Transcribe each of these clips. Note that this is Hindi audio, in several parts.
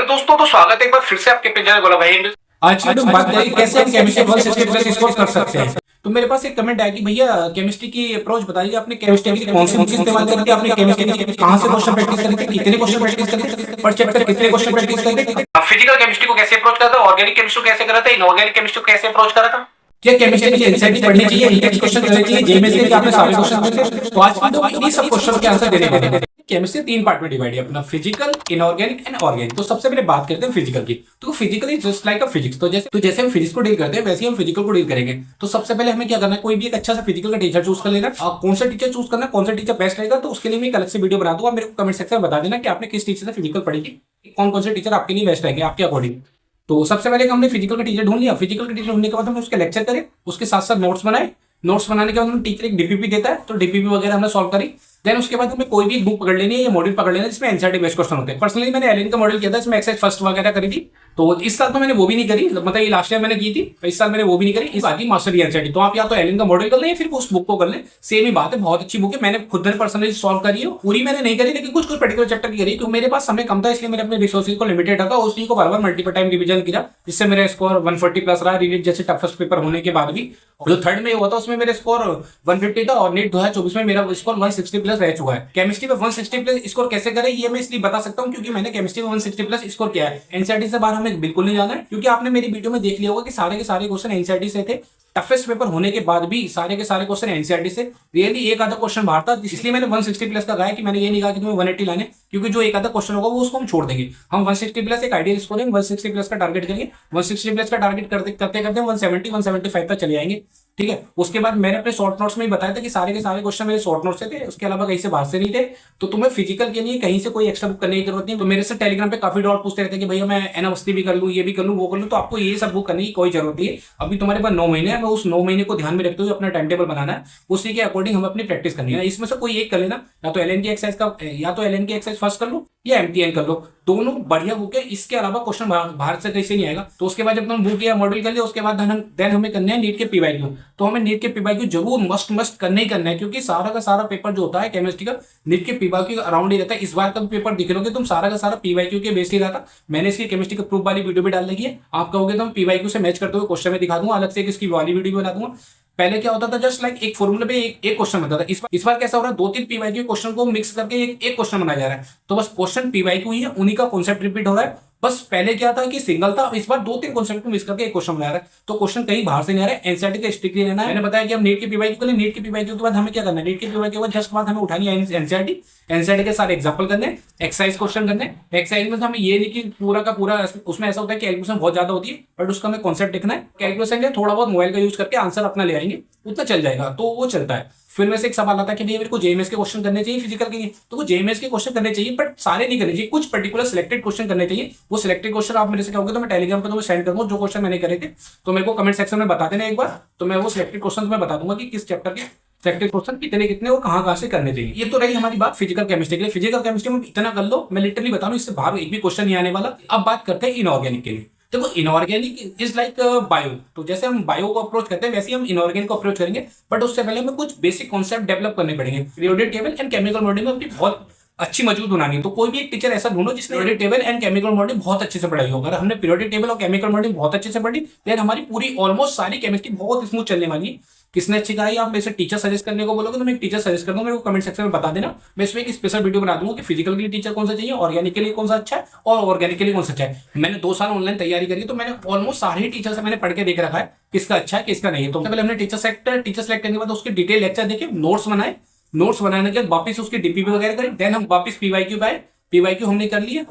हेलो दोस्तों, तो स्वागत है एक बार फिर से आपके पेज गोला भाई। आज की बात करें कैसे हम केमिस्ट्री 160 प्लस स्कोर कर सकते हैं। तो मेरे पास एक कमेंट आया कि भैया केमिस्ट्री की अप्रोच बताइए, आपने केमिस्ट्री की कौन सी बुक इस्तेमाल करी थी, आपने केमिस्ट्री की कहां से क्वेश्चन प्रैक्टिस करी थी, कितने क्वेश्चन प्रैक्टिस करी थी, पर चैप्टर कितने क्वेश्चन प्रैक्टिस करी थी, फिजिकल केमिस्ट्री को कैसे अप्रोच करा था, ऑर्गेनिक केमिस्ट्री को कैसे करा था, इनऑर्गेनिक केमिस्ट्री को कैसे अप्रोच करा था, क्या केमिस्ट्री की एनसीईआरटी पढ़नी चाहिए, इंडेक्स क्वेश्चन करने चाहिए, जेएमएस के आपने सारे क्वेश्चन देखे। तो आज हम लोग इन्हीं सब क्वेश्चन के आंसर देने वाले हैं। केमिस्ट्री तीन पार्ट में डिवाइड है अपना, फिजिकल, इनऑर्गेनिक एंड ऑर्गेनिक। तो सबसे पहले बात करते हैं फिजिकल की। तो physical is just like a physics. तो जैसे हम फिजिक्स को डील करते हैं वैसे ही हम फिजिकल को डील करेंगे। तो सबसे पहले हमें क्या करना है, कोई भी एक अच्छा सा फिजिकल का टीचर चूज कर लेना। कौन सा टीचर चूज करना, कौन सा टीचर बेस्ट रहेगा, तो उसके लिए मैं एक अलग से वीडियो बना दूंगा। मेरे को कमेंट सेक्शन में बता देना कि आपने किस टीचर से फिजिकल पढ़ी थी, कौन कौन से टीचर आपके लिए बेस्ट रहेंगे आपके अकॉर्डिंग। तो सबसे पहले हमने फिजिकल का टीचर ढूंढ लिया। फिजिकल का टीचर ढूंढने के बाद हमने उसके लेक्चर करे, उसके साथ साथ नोट्स बनाए। नोट्स बनाने के बाद हमें टीचर एक डीपीपी देता है, तो डीपीपी वगैरह हमने सॉल्व करी। देन उसके बाद हमें कोई भी बुक पकड़ लेनी है या मॉड्यूल पकड़ लेना है जिसमें एनसीईआरटी बेस्ड क्वेश्चन होते हैं। पर्सनली मैंने एलिन का मॉडल किया था, इसमें एक्सरसाइज फर्स्ट वगैरह करी थी। तो इस साल तो मैंने वो भी नहीं करी, मतलब ये लास्ट ईयर मैंने की थी, इस साल मैंने वो भी नहीं करी। इस बात की मास्टर एनसीईआरटी। तो आप या तो एलिन का मॉडल कर लें या फिर उस बुक को कर लें, सेम ही बात है। बहुत अच्छी बुक है, मैंने खुद ने पर्सनली सॉल्व करी है। पूरी मैंने नहीं करी, लेकिन कुछ पर्टिकुलर चैप्टर की करी, क्योंकि मेरे पास समय कम था, इसलिए मैंने अपने रिसोर्सेज को लिमिटेड रखा। उसी को बार मल्टीपल टाइम रिविजन किया, जिससे मेरा स्कोर 140 प्लस रहा। रीनीट जैसे टफेस्ट पेपर होने के बाद भी जो थर्ड में हुआ था उसमें मेरा स्कोर 150 था, और नीट 2024 में मेरा स्कोर 160 प्लस रह चुका है। केमिस्ट्री में 160 प्लस स्कोर कैसे करें ये मैं इसलिए बता सकता हूं क्योंकि मैंने केमिस्ट्री में 160 प्लस स्कोर किया है। एनसीईआरटी से बाहर हमें बिल्कुल नहीं जाना है, क्योंकि आपने मेरी वीडियो में देख लिया होगा कि सारे के सारे क्वेश्चन एनसीईआरटी से थे। टफेस्ट पेपर होने के बाद भी सारे के सारे क्वेश्चन एनसीईआरटी से। रियली एक आधा क्वेश्चन बाहर था, इसलिए मैंने 160 प्लस का कहा है कि मैंने ये नहीं कहा कि तुम्हें 180 लाने, क्योंकि जो एक आधा क्वेश्चन होगा वो उसको हम छोड़ देंगे। हम 160 प्लस एक आइडियल स्कोर है, 160 प्लस का टारगेट करेंगे। 160 प्लस का टारगेट करते करते 170 175 तक चले जाएंगे। ठीक है, उसके बाद मैंने अपने शॉर्ट नोट्स में ही बताया था कि सारे के सारे क्वेश्चन मेरे शॉर्ट नोट्स से थे, उसके अलावा कहीं से बाहर से नहीं थे। तो तुम्हें फिजिकल के लिए कहीं से कोई एक्स्ट्रा बुक करने की जरूरत नहीं। तो मेरे से टेलीग्राम पे काफी डाउट पूछते रहते हैं कि भैया मैं एनावस्थी भी कर लूँ, ये भी कर लूँ, वो कर लूँ। तो आपको ये सब बुक करने की कोई जरूरत नहीं है। अभी तुम्हारे पास 9 महीने है, मैं उस 9 महीने को ध्यान में रखते हुए अपना टाइम टेबल बनाना है, उसी के अकॉर्डिंग हम अपनी प्रैक्टिस करनी है। इसमें से कोई एक कर लेना, या तो एलएन की एक्सरसाइज फर्स्ट कर लो या एमटीएन कर लो, दोनों बढ़िया बुक है। इसके अलावा क्वेश्चन बाहर से कैसे नहीं आएगा। तो उसके बाद जब तुम बुक या मॉड्यूल कर लिया, उसके बाद देन हमें करने हैं नीट के पीवाईक्यू। तो हमें नीट के पीवाईक्यू जरूर मस्ट करना ही करना है, क्योंकि सारा का सारा पेपर जो होता है केमिस्ट्री का नीट के पीवाईक्यू अराउंड ही रहता है। इस बार का पेपर दिख लोगे तुम, सारा का सारा पीवाईक्यू के बेस ही रहा था। मैंने इसकी केमिस्ट्री का प्रूफ वाली वीडियो भी डाल लगी है, आप कहोगे तो हम पीवाईक्यू से मैच करते हुए क्वेश्चन में दिखा दूंगा, अलग से इसकी वाली वीडियो बना दूंगा। पहले क्या होता था, जस्ट लाइक एक फॉर्मूला पे एक क्वेश्चन बनता था। इस बार कैसा हो रहा है, 2-3 पीवाईक्यू क्वेश्चन को मिक्स करके एक क्वेश्चन बनाया जा रहा है। तो बस क्वेश्चन पीवाईक्यू ही है, उन्हीं का कॉन्सेप्ट रिपीट हो रहा है। बस पहले क्या था कि सिंगल था, इस बार 2-3 कॉन्सेप्ट को मिक्स करके एक क्वेश्चन बना रहा है। तो क्वेश्चन कहीं बाहर से नहीं आ रहा है, एनसीईआरटी का स्ट्रिक्टली रहना है। मैंने बताया कि हम नीट के पीवाईक्यू के लिए, नीट के पीवाईक्यू के बाद हमें क्या करना है, नीट के पीवाईक्यू के बाद जस्ट बाद हमें उठानी है एनसीईआरटी के सारे एग्जांपल करने, एक्सरसाइज क्वेश्चन करने। एक्सरसाइज में हमें ये नहीं कि पूरा का पूरा, उसमें ऐसा होता है कि कैलकुलेशन बहुत ज्यादा होती है, बट उसका हमें कॉन्सेप्ट देखना है। कैलकुलेशन के थोड़ा बहुत मोबाइल का यूज करके आंसर अपना ले आएंगे, उतना चल जाएगा, तो वो चलता है। फिर में से एक सवाल आता है कि भैया मेरे को जेएमएस के क्वेश्चन करने चाहिए फिजिकल के लिए, तो वो जेएमएस के क्वेश्चन करने चाहिए, बट सारे नहीं करने चाहिए, कुछ पर्टिकुलर सिलेक्टेड क्वेश्चन करने चाहिए। वो सिलेक्टेड क्वेश्चन आप मेरे से कहोगे तो मैं टेलीग्राम पर तुम्हें सेंड करूंगा, जो क्वेश्चन मैंने करे थे। तो मेरे को कमेंट सेक्शन में बता देना एक बार, तो मैं वो सिलेक्टेड क्वेश्चन तुम्हें बता दूंगा कि किस चैप्टर के सिलेक्टेड क्वेश्चन कितने कितने और कहां से करने चाहिए। ये तो रही हमारी बात फिजिकल केमिस्ट्री के लिए। फिजिकल केमिस्ट्री में इतना कर लो, मैं लिटरली बता रहा हूं, इससे बाहर एक भी क्वेश्चन नहीं आने वाला। अब बात करते हैं इनऑर्गेनिक के लिए। देखो, इनऑर्गेनिक इज लाइक बायो। तो जैसे हम बायो को अप्रोच करते हैं वैसे ही हम इनऑर्गेनिक को अप्रोच करेंगे, बट उससे पहले हमें कुछ बेसिक कॉन्सेप्ट डेवलप करने पड़ेंगे। Periodic table and chemical modelling में अपनी बहुत अच्छी मजबूत बनानी है। तो कोई भी एक टीचर ऐसा ढूंढो जिसने periodic table and chemical modelling बहुत अच्छे से पढ़ाई हो। अगर हमने पीरियोडिक टेबल और केमिकल मॉडलिंग बहुत अच्छे से पढ़ी, देन हमारी पूरी ऑलमोस्ट सारी केमिस्ट्री बहुत स्मूथ चलने वाली है। किसने अच्छी कराई, आप मेरे से टीचर सजेस्ट करने को बोलोगे तो मैं एक टीचर सजेस्ट कर दूंगा, मेरे को कमेंट सेक्शन में बता देना। मैं इसमें एक स्पेशल वीडियो बना दूंगा कि फिजिकल के लिए टीचर कौन सा चाहिए, ऑर्गेनिक के लिए कौन सा अच्छा है और ऑर्गेनिक के लिए कौन सा अच्छा है। मैंने 2 साल ऑनलाइन तैयारी करी, तो मैंने ऑलमोस्ट सारे टीचर से मैंने पढ़ के देख रखा है किसका अच्छा है किसका नहीं है। तो पहले हमने टीचर सेलेक्ट करने के बाद उसके डिटेल लेक्चर देखे, नोट्स बनाए, नोट्स बनाने के बाद वापस उसकी डीपीपी वगैरह करी। देन हम वापस पीवाईक्यू पे आए, पीवाईक्यू हमने कर लिया,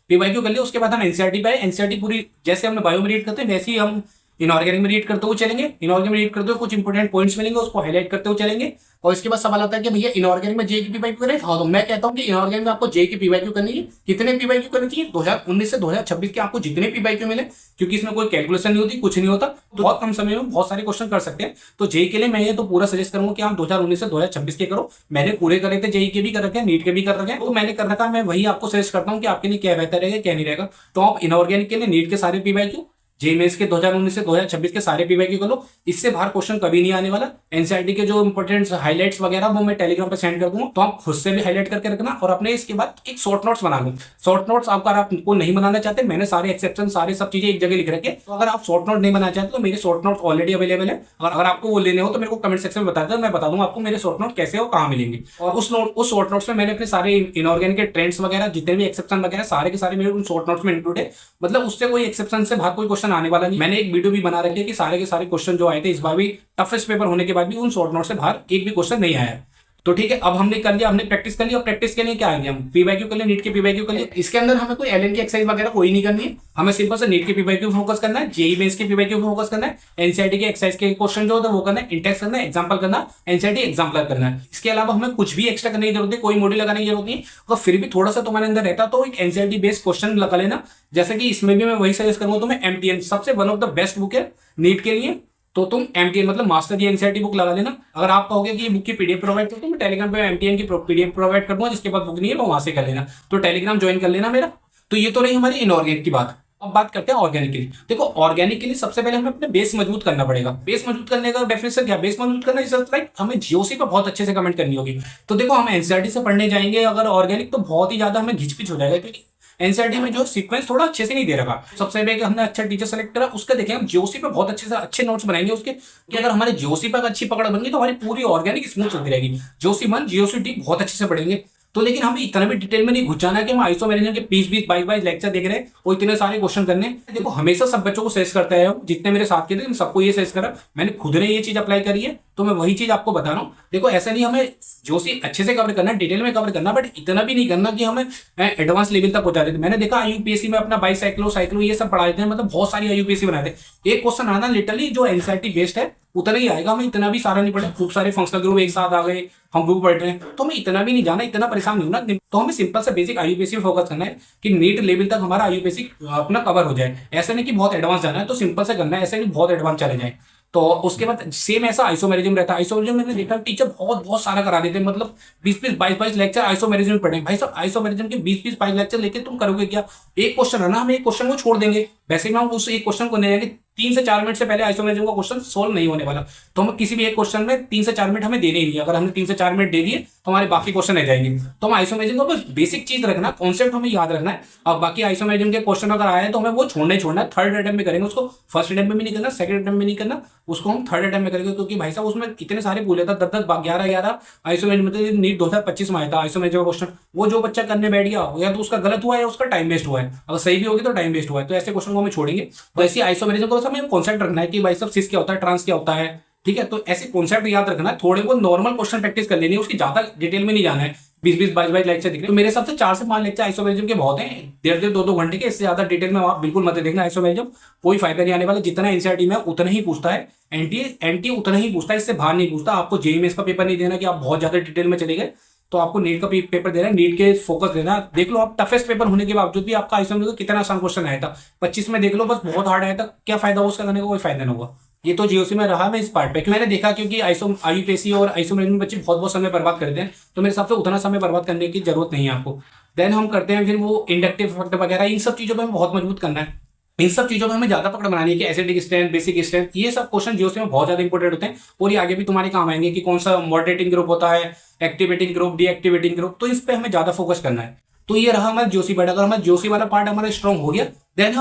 पीवाईक्यू कर लिया। उसके बाद हम एनसीईआरटी पे आए। एनसीईआरटी पूरी जैसे हमने बायो में रीड करते हैं वैसे ही हम इनऑर्गेनिक में रीड करते हुए चलेंगे। इनऑर्गेनिक में रीड करते हुए कुछ इंपोर्टेंट पॉइंट्स मिलेंगे, उसको हाईलाइट करते हुए चलेंगे। और इसके बाद सवाल आता है कि भैया इनऑर्गेनिक में जेई की पीवाईक्यू करें। हाँ, तो मैं कहता हूं कि इनऑर्गेनिक में आपको जेई की पीवाईक्यू करनी है। कितने पीवाईक्यू करनी चाहिए, 2019 से 2026 के आपको जितने पीवाईक्यू मिले, क्योंकि इसमें कोई कैलकुलेशन नहीं होती, कुछ नहीं होता, तो बहुत कम समय में बहुत सारे क्वेश्चन कर सकते हैं। तो जेई के लिए मैं ये तो पूरा सजेस्ट करूंगा कि आप 2019 से 2026 के करो। मैंने पूरे करे थे, जेई के भी कर रखे हैं, नीट के भी कर रखे हैं, तो मैंने कर रखा है। मैं वही आपको सजेस्ट करता हूँ कि आपके लिए क्या बेहतर रहेगा क्या नहीं रहेगा। तो आप इनऑर्गेनिक के लिए नीट के सारे पीवाईक्यू, जेईमेंस के 2019 से 2026 के सारे पीवाईक्यू कर लो, इससे बाहर क्वेश्चन कभी नहीं आने वाला। एनसीईआरटी के जो इंपॉर्टेंट हाइलाइट्स वगैरह वो मैं टेलीग्राम पे सेंड कर दूंगा, तो आप खुद से भी हाईलाइट करके रखना और अपने इसके बाद एक शॉर्ट नोट्स बना लो। शॉर्ट नोट्स आपको नहीं बनाना चाहते, मैंने सारे एक्सेप्शन सारे सब चीजें एक जगह लिख रखे, तो अगर आप शॉर्ट नोट नहीं बनाना चाहते तो मेरे शॉर्ट नोट्स ऑलरेडी अवेलेबल है, और अगर आपको वो लेने हो तो मेरे को कमेंट सेक्शन में बता दें, मैं बता दूंगा आपको मेरे शॉर्ट नोट कैसे और कहाँ मिलेंगे। और उस शॉर्ट नोट्स में मैंने अपने सारे इनऑर्गेनिक के ट्रेंड्स वगैरह जितने भी एक्सेप्शन वगैरह सारे के सारे मेरे उन शॉर्ट नोट्स में इंक्लूड है, मतलब उससे कोई एक्सेप्शन से बाहर कोई क्वेश्चन आने वाला नहीं। मैंने एक वीडियो भी बना रखी है कि सारे के सारे क्वेश्चन जो आए थे इस बार भी टफेस्ट पेपर होने के बाद भी उन शॉर्ट नोट से बाहर एक भी क्वेश्चन नहीं आया। तो ठीक है, अब हमने कर लिया, हमने प्रैक्टिस कर लिया। और प्रैक्टिस के लिए क्या आएंगे, हम पीवाईक्यू कर लिए, नीट के पीवाईक्यू कर लिए। इसके अंदर हमें कोई एलएन की एक्सरसाइज वगैरह कोई नहीं करनी है, हमें सिंपल से नीट के पीवाईक्यू फोकस करना है, जेईई मेंस के पीवाईक्यू फोकस करना है, एनसीईआरटी के एक्सरसाइज के क्वेश्चन जो होता है वो करना है, इंटेक्स करना है, एग्जांपल करना, एनसीईआरटी एग्जांपल करना है। इसके अलावा हमें कुछ भी एक्स्ट्रा करने की जरूरत नहीं, कोई मॉड्यूल लगाने की जरूरत नहीं। और फिर भी थोड़ा सा तुम्हारे अंदर रहता तो एक एनसीईआरटी बेस्ड क्वेश्चन लगा लेना, जैसे कि इसमें भी मैं वही सजेस्ट करूंगा तुम्हें, एमटीएन सबसे one of the best book है नीट के लिए। तो तुम एमटीएन मतलब मास्टर की एनसीईआरटी बुक लगा लेना। अगर आप कहोगे कि ये बुक की पीडीएफ प्रोवाइड करता हूं, मैं टेलीग्राम पे एमटीएन की पीडीएफ प्रोवाइड कर दूंगा, जिसके पास बुक नहीं है वो वहां से कर लेना, तो टेलीग्राम ज्वाइन कर लेना मेरा। तो ये तो रही हमारी इनऑर्गेनिक की बात। अब बात करते हैं ऑर्गेनिक की। देखो ऑर्गेनिक के लिए सबसे पहले हमें अपने बेस मजबूत करना पड़ेगा। बेस मजबूत करने का डेफिनेशन क्या, बेस मजबूत करना इज लाइक हमें जीओसी पर बहुत अच्छे से कमेंट करनी होगी। तो देखो हम एनसीईआरटी से पढ़ने जाएंगे अगर ऑर्गेनिक, तो बहुत ही ज्यादा हमें घिचपिच हो जाएगा, क्योंकि एनसीईआरटी में जो सीक्वेंस थोड़ा अच्छे से नहीं दे रखा। सबसे पहले हमने अच्छा टीचर सेलेक्ट करा, उसका देखें हम जीओसी पे बहुत अच्छे से अच्छे नोट्स बनाएंगे उसके, कि अगर हमारे जीओसी पर अच्छी पकड़ बन गई तो हमारी पूरी ऑर्गेनिक स्मूथ चलती रहेगी। जीओसी 1 जीओसी 2 बहुत अच्छे से पढ़ेंगे। तो लेकिन हमें इतना भी डिटेल में नहीं घुस जाना है कि हम आइसोमेरिज्म के 20-20 22-22 लेक्चर देख रहे हैं और इतने सारे क्वेश्चन करने। देखो हमेशा सब बच्चों को सजेस्ट करता है, जितने मेरे साथ के थे सबको ये सजेस्ट करा, मैंने खुद ने ये चीज अप्लाई करी है, तो मैं वही चीज आपको बता रहा हूँ। देखो ऐसा नहीं हमें जोशी अच्छे से कवर करना है, डिटेल में कवर करना, बट इतना भी नहीं करना कि हमें एडवांस लेवल तक पहुंचा देते। मैंने देखा आईयूपीएससी में अपना बाईसाइक्लो साइक्लो ये सब पढ़ा देते हैं, मतलब बहुत सारी आईयूपीएससी बनाते हैं। एक क्वेश्चन आना लिटरली जो एनसीईआरटी बेस्ड है उतना ही आएगा, हमें इतना भी सारा नहीं पढ़े। खूब सारे फंक्शनल ग्रुप एक साथ आ गए, हम ग्रुप पढ़ रहे हैं, तो हमें इतना भी नहीं जाना, इतना परेशान नहीं होना। तो हमें सिंपल से बेसिक आईयूपीएससी में फोकस करना है कि नीट लेवल तक हमारा आईयूपीएससी अपना कवर हो जाए। ऐसा नहीं कि बहुत एडवांस जाना है, तो सिंपल से करना है, ऐसा नहीं बहुत एडवांस चले जाए। तो उसके बाद सेम ऐसा आइसोमेरिज्म रहता है। आइसोमेरिज्म मैंने देखा टीचर बहुत बहुत सारा करा देते हैं, मतलब 20-20 22-22 लेक्चर आइसोमेरिज्म में पढ़े। भाई साहब आइसोमेरिज्म के 20-20 22 लेक्चर लेके तुम करोगे क्या? एक क्वेश्चन है ना, हम एक क्वेश्चन को छोड़ देंगे, वैसे में हम उस एक क्वेश्चन को नहीं जाएंगे। 3 से 4 मिनट से पहले आइसोमेरिज्म का क्वेश्चन सोल्व नहीं होने वाला, तो हम किसी भी एक क्वेश्चन में 3 से 4 मिनट हमें देने ही नहीं। अगर हमने 3 से 4 मिनट दे दिए तो हमारे बाकी क्वेश्चन रह जाएंगे। तो हम आइसोमेरिज्म को बस बेसिक चीज रखना, कॉन्सेप्ट हमें याद रखना है। अब बाकी आइसोमेरिज्म के क्वेश्चन अगर आए तो हमें वो छोड़ना ही छोड़ना है। थर्ड अटेम्प्ट में करेंगे उसको, फर्स्ट अटेम्प्ट में भी नहीं करना, सेकंड अटेम्प्ट में नहीं करना, उसको हम थर्ड अटेम्प्ट में करेंगे। क्योंकि भाई साहब उसमें इतने सारे पूछे था, 10-10 11-11 आइसोमेरिज्म में। नीट 2025 में आया था आइसोमेरिज्म का क्वेश्चन, वो जो बच्चा करने बैठ गया या तो उसका गलत हुआ है या उसका टाइम वेस्ट हुआ है। अगर सही भी होगी तो टाइम वेस्ट हुआ है, तो ऐसे क्वेश्चन को हमें छोड़ेंगे। तो ऐसी आइसोमेरिज्म को हमें कॉन्सेप्ट रखना है कि भाई साहब सिस क्या होता है, ट्रांस क्या होता है, ठीक है। तो ऐसे कॉन्सेप्ट याद रखना है, थोड़े बहुत नॉर्मल क्वेश्चन प्रैक्टिस कर लेनी है, उसकी ज्यादा डिटेल में नहीं जाना है। 20-20 22-22 लेक्चर दिख रहे तो मेरे हिसाब से 4 से 5 लेक्चर आइसोमेरिज्म के बहुत हैं, 1.5 2 घंटे के। इससे ज्यादा डिटेल में आप बिल्कुल मत देखना। आइसोमेरिज्म कोई फायदा नहीं आने वाला, जितना एनसीईआरटी में उतना ही पूछता है, एनटी उतना ही पूछता है, इससे बाहर नहीं पूछता। आपको जेईई मेंस का पेपर नहीं देना कि आप बहुत ज्यादा डिटेल में चले गए, तो आपको नीट का पेपर देना है, नीट के फोकस देना। देख लो आप टफेस्ट पेपर होने के बावजूद भी आपका आइसोमेरिज्म कितना आसान क्वेश्चन आया था, 25 में देख लो, बस बहुत हार्ड आया था। क्या फायदा उसका करने का? कोई फायदा नहीं होगा। ये तो जीओसी में रहा मैं इस पार्ट पे, मैंने देखा क्योंकि आईयूपीएससी और आइसोमेरिज्म में बच्चे बहुत बहुत समय बर्बाद करते हैं, तो मेरे हिसाब से उतना समय बर्बाद करने की जरूरत नहीं है आपको। देन हम करते हैं फिर वो इंडक्टिव फैक्टर वगैरह, इन सब चीजों पर हमें बहुत मजबूत करना है। इन सब चीजों में हमें ज्यादा पकड़ बनानी है कि एसिडिक स्ट्रेंथ, बेसिक स्ट्रेंथ, ये सब क्वेश्चन जीओसी में बहुत ज्यादा इंपॉर्टेंट होते हैं और ये आगे भी तुम्हारे काम आएंगे कि कौन सा मॉडरेटिंग ग्रुप होता है, एक्टिवेटिंग ग्रुप, डीएक्टिवेटिंग ग्रुप, तो इस पे हमें ज्यादा फोकस करना है। तो ये रहा हमारा जीओसी पार्ट। अगर हमारा जीओसी वाला पार्ट हमारा स्ट्रॉन्ग हो गया, देन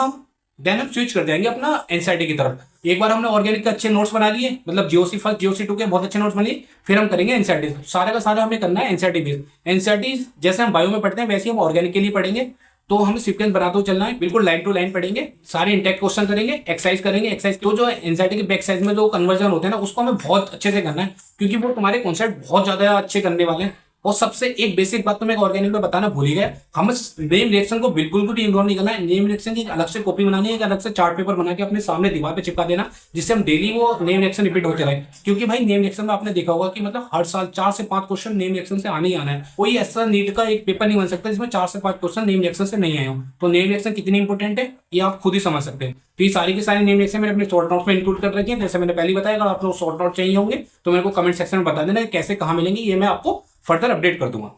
हम स्विच कर जाएंगे अपना एनसीईआरटी की तरफ। एक बार हमने ऑर्गेनिक के अच्छे नोट्स बना लिए, मतलब जीओसी फर्स्ट जीओसी 2 के बहुत अच्छे नोट्स बना लिए, फिर हम करेंगे एनसीईआरटी। सारे का सारा हमें करना है एनसीईआरटी बेस्ड। एनसीईआरटी जैसे हम बायो में पढ़ते हैं वैसे ही हम ऑर्गेनिक के लिए पढ़ेंगे, तो हमें सीक्वेंस बनाते हुए चलना है, बिल्कुल लाइन टू लाइन पढ़ेंगे, सारे इंटेक्ट क्वेश्चन करेंगे, एक्सरसाइज करेंगे। एक्सरसाइज तो जो एनसीईआरटी के बैक साइज में जो कन्वर्जन होते हैं ना, उसको हमें बहुत अच्छे से करना है, क्योंकि वो तुम्हारे कॉन्सेप्ट बहुत ज्यादा अच्छे करने वाले हैं। और सबसे एक बेसिक बात तो मैं ऑर्गेनिक में बताना भूल ही गया, हमें नेम रिएक्शन को बिल्कुल भी इग्नोर नहीं करना है। नेम रिएक्शन की अलग से कॉपी बनानी है, एक अलग से चार्ट पेपर बना के अपने सामने दीवार पे चिपका देना, जिससे हम डेली वो नेम रिएक्शन रिपीट होते रहे। क्योंकि भाई नेम रिएक्शन में आपने देखा होगा कि मतलब हर साल 4 से 5 क्वेश्चन नेम रिएक्शन से आने ही आना है। कोई ऐसा नीट का एक पेपर नहीं बन सकता जिसमें 4 से 5 क्वेश्चन नेम रिएक्शन से नहीं आए हो। तो नेम रिएक्शन कितनी इंपॉर्टेंट है ये आप खुद ही समझ सकते हैं। तो ये सारी की सारी नेम रिएक्शन मैंने अपने शॉर्ट नोट्स में इंक्लूड कर रखी है। जैसे मैंने पहले बताया, अगर आप लोग शॉर्ट नोट चाहिए होंगे तो मेरे को कमेंट सेक्शन में बता देना कैसे कहाँ मिलेंगे, ये मैं आपको फर्दर अपडेट कर दूंगा।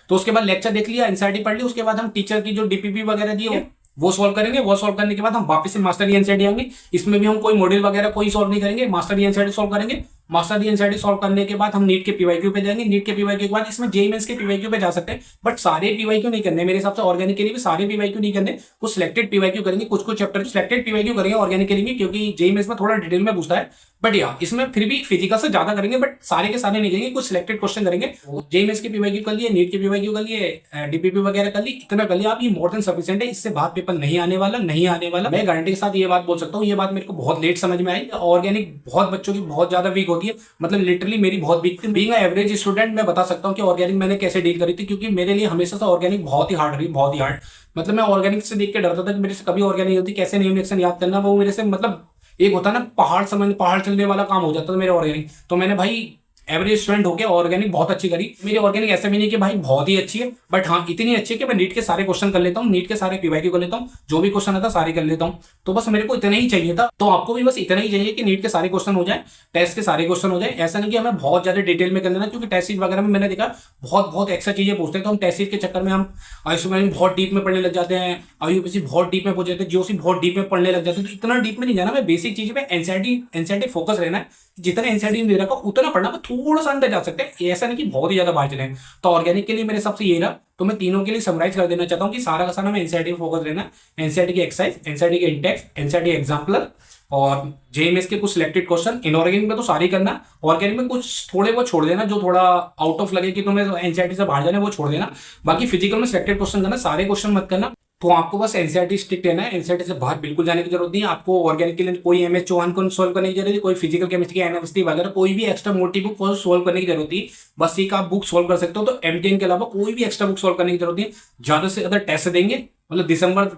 तो उसके बाद लेक्चर देख लिया, एनसीईआरटी पढ़ ली, उसके बाद हम टीचर की जो डीपीपी वगैरह दी है वो सॉल्व करेंगे। वो सॉल्व करने के बाद हम वापस से मास्टर डी एनसीईआरटी आएंगे। इसमें भी हम कोई मॉड्यूल वगैरह कोई सॉल्व नहीं करेंगे, मास्टर डी एनसीईआरटी सॉल्व करेंगे। मास्टर डी एनसीईआरटी सॉल्व करने के बाद हम नीट के पीवाईक्यू पे जाएंगे। नीट के पीवाईक्यू के बाद इसमें जेईई मेंस के पीवाईक्यू पे जा सकते हैं, बट सारे पीवाईक्यू नहीं करने मेरे हिसाब से। ऑर्गेनिक के लिए भी सारे पीवाईक्यू नहीं करने, कुछ सिलेक्टेड पीवाईक्यू करेंगे, कुछ कुछ चैप्टर सिलेक्टेड पीवाईक्यू करेंगे ऑर्गेनिक के लिए भी, क्योंकि जेईई मेंस में थोड़ा डिटेल में पूछता है। बट या इसमें फिर भी फिजिकल से ज्यादा करेंगे, बट सारे के सारे नहीं करेंगे, कुछ सिलेक्टेड क्वेश्चन करेंगे। जेईई मेंस के पीवाईक्यू कर लिए, नीट के पीवाईक्यू कर लिए, डीपीपी वगैरह कर ली, इतना कर लिया आप, ये मोर देन सफिशिएंट है। इससे बाहर पेपर नहीं आने वाला, नहीं आने वाला। मैं गारंटी के साथ ये बात बोल सकता हूँ। ये बात मेरे को बहुत लेट समझ में आई। ऑर्गेनिक बहुत बच्चों की बहुत ज्यादा वीक होती है, मतलब लिटरली मेरी बहुत वीक थी। बीइंग एवरेज स्टूडेंट मैं बता सकता हूँ कि ऑर्गेनिक मैंने कैसे डील करी थी, क्योंकि मेरे लिए हमेशा से ऑर्गेनिक बहुत ही हार्ड रही, बहुत ही हार्ड। मतलब मैं ऑर्गेनिक से देख के डरता था कि मेरे से कभी ऑर्गेनिक होती, कैसे नेम रिएक्शन याद करना, वो मेरे से मतलब एक होता है ना पहाड़ चलने वाला काम हो जाता था मेरे ऑर्गेनिक। तो मैंने भाई एवरेज स्टूडेंट होकर ऑर्गेनिक बहुत अच्छी करी। मेरी ऑर्गेनिक ऐसा भी नहीं कि भाई बहुत ही अच्छी है, बट हाँ इतनी अच्छी है कि मैं नीट के सारे क्वेश्चन कर लेता हूँ, नीट के सारे पीवाईक्यू कर लेता हूँ, जो भी क्वेश्चन आता सारे कर लेता हूँ। तो बस मेरे को इतना ही चाहिए था। तो आपको भी बस इतना ही चाहिए कि नीट के सारे क्वेश्चन हो जाए, टेस्ट के सारे क्वेश्चन हो जाए। ऐसा नहीं कि हमें बहुत ज्यादा डिटेल में कर लेना, क्योंकि टेस्ट सीट वगैरह में मैंने देखा बहुत एक्स्ट्रा चीजें पूछते हैं। तो हम टेस्ट सीट के चक्कर में हम आयुष्मान बहुत डीप में पढ़ने लग जाते हैं, आईयूपीएससी बहुत डीप में पहुंच जाते हैं, जीओसी बहुत डीप में पढ़ने लग जाते हैं। तो इतना डीप में नहीं जाना, मैं बेसिक चीजें पे एनसीईआरटी फोकस रहना है। जितना एनसीईआरटी दे रखा उतना पढ़ना, पर थोड़ा सा अंदर जा सकते हैं, ऐसा नहीं कि बहुत ही ज्यादा बाहर चले। तो ऑर्गेनिक के लिए मेरे हिसाब से ये रहा। तो मैं तीनों के लिए समराइज कर देना चाहता हूँ कि सारा का सारा में एनसीईआरटी फोकस रहना, एनसीईआरटी की एक्सरसाइज, एनसीईआरटी के इंटेक्स, एनसीईआरटी एग्जाम्पलर और जेईई मेंस के कुछ सिलेक्टेड क्वेश्चन। इनऑर्गेनिक में तो सारे करना, ऑर्गेनिक में कुछ थोड़े वो छोड़ देना, जो थोड़ा आउट ऑफ लगे कि तुम्हें एनसीईआरटी से बाहर जाना वो छोड़ देना। बाकी फिजिकल में सिलेक्टेड क्वेश्चन करना, सारे क्वेश्चन मत करना। तो आपको बस एनसीईआरटी स्ट्रिक्ट रहना है, एनसीईआरटी से बाहर बिल्कुल जाने की जरूरत नहीं है आपको। ऑर्गेनिक के लिए कोई एमएस चौहान को सोल्व करने की जरूरत है, कोई फिजिकल केमिस्ट्री की एनएफएसटी वगैरह कोई भी एक्स्ट्रा मोटी बुक सोल्व करने की जरूरत नहीं। बस एक आप बुक सोल्व कर सकते हो। तो एमटीएन के अलावा कोई भी एक्स्ट्रा बुक सोल्व करने की जरूरत नहीं। ज्यादा से ज्यादा टेस्ट देंगे, मतलब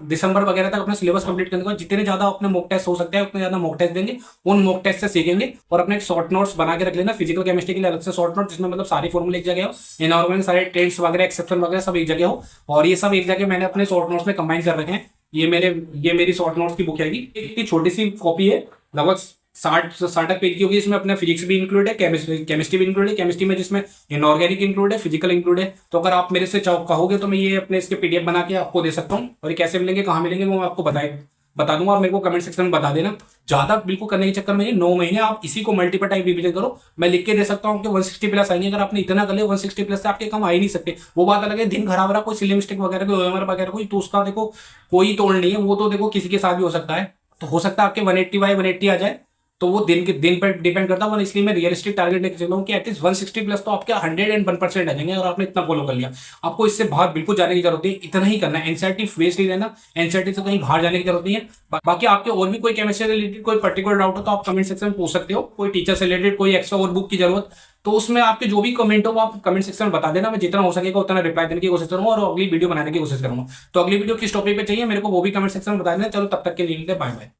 दिसंबर वगैरह तक अपना सिलेबस कंप्लीट करने के बाद जितने ज्यादा अपने मॉक टेस्ट हो सकते हैं उतने ज्यादा मॉक टेस्ट देंगे। उन मॉक टेस्ट से सीखेंगे और अपने शॉर्ट नोट्स बना के रख लेना। फिजिकल केमिस्ट्री के लिए अलग से शॉर्ट नोट, जिसमें मतलब सारे फॉर्मूले एक जगह हो, इनऑर्गेनिक सारे ट्रेंड्स वगैरह एक्सेप्शन वगैरह सब एक जगह हो, और ये सब एक जगह मैंने अपने शॉर्ट नोट्स में कंबाइन कर रखे हैं। ये मेरी शॉर्ट नोट्स की बुक है। इतनी छोटी सी कॉपी है, लगभग 60 पेज की होगी। इसमें अपना फिजिक्स भी इंक्लूड है, केमिस्ट्री भी इंक्लूड है। केमिस्ट्री में जिसमें इनऑर्गेनिक इंक्लूड है, फिजिकल इंक्लूड है। तो अगर आप मेरे से कहोगे तो मैं ये अपने इसके पीडीएफ बना के आपको दे सकता हूँ। और ये कैसे मिलेंगे, कहाँ मिलेंगे, वो मैं आपको बता दूंगा। आप मेरे को कमेंट सेक्शन में बता देना। ज्यादा बिल्कुल करने के चक्कर में 9 महीने आप इसी को मल्टीपल टाइम रिवीजन करो। मैं लिख के दे सकता हूँ कि 160 प्लस आएंगे। अगर आपने इतना कर लिया 160 प्लस से आपके कम आ ही नहीं सकते। वो बात अलग है, दिन खराब रहा, कोई सिली मिस्टेक वगैरह कोई ओएमआर वगैरह कोई, तो उसका देखो कोई तोड़ नहीं है। वो तो देखो किसी के साथ भी हो सकता है। तो हो सकता है आपके 180 बाई 180 आ जाए, तो वो दिन पर डिपेंड करता है। इसलिए मैं रियलिस्टिक टारगेट लेके चल रहा हूँ कि एटलीस्ट 160 प्लस तो आपके 101% आ जाएंगे अगर आपने इतना फॉलो कर लिया। आपको इससे बाहर बिल्कुल जाने की जरूरत नहीं है, इतना ही करना है। एनसीईआरटी बेस्ड ही रहना, एनसीईआरटी से कहीं बाहर जाने की जरूरत नहीं है। बाकी आपके और भी कोई केमिस्ट्री रिलेटेड कोई पर्टिकुलर डाउट हो तो आप कमेंट सेक्शन में पूछ सकते हो। कोई टीचर से रिलेटेड कोई एक्स्ट्रा और बुक की जरूरत, तो उसमें आपके जो भी कमेंट हो वो आप कमेंट सेक्शन में बता देना। मैं जितना हो सकेगा उतना रिप्लाई देने की कोशिश करूंगा और अगली वीडियो बनाने की कोशिश करूंगा। तो अगली वीडियो किस टॉपिक पे चाहिए मेरे को वो भी कमेंट सेक्शन में बता देना। चलो तब तक के लिए बाय बाय।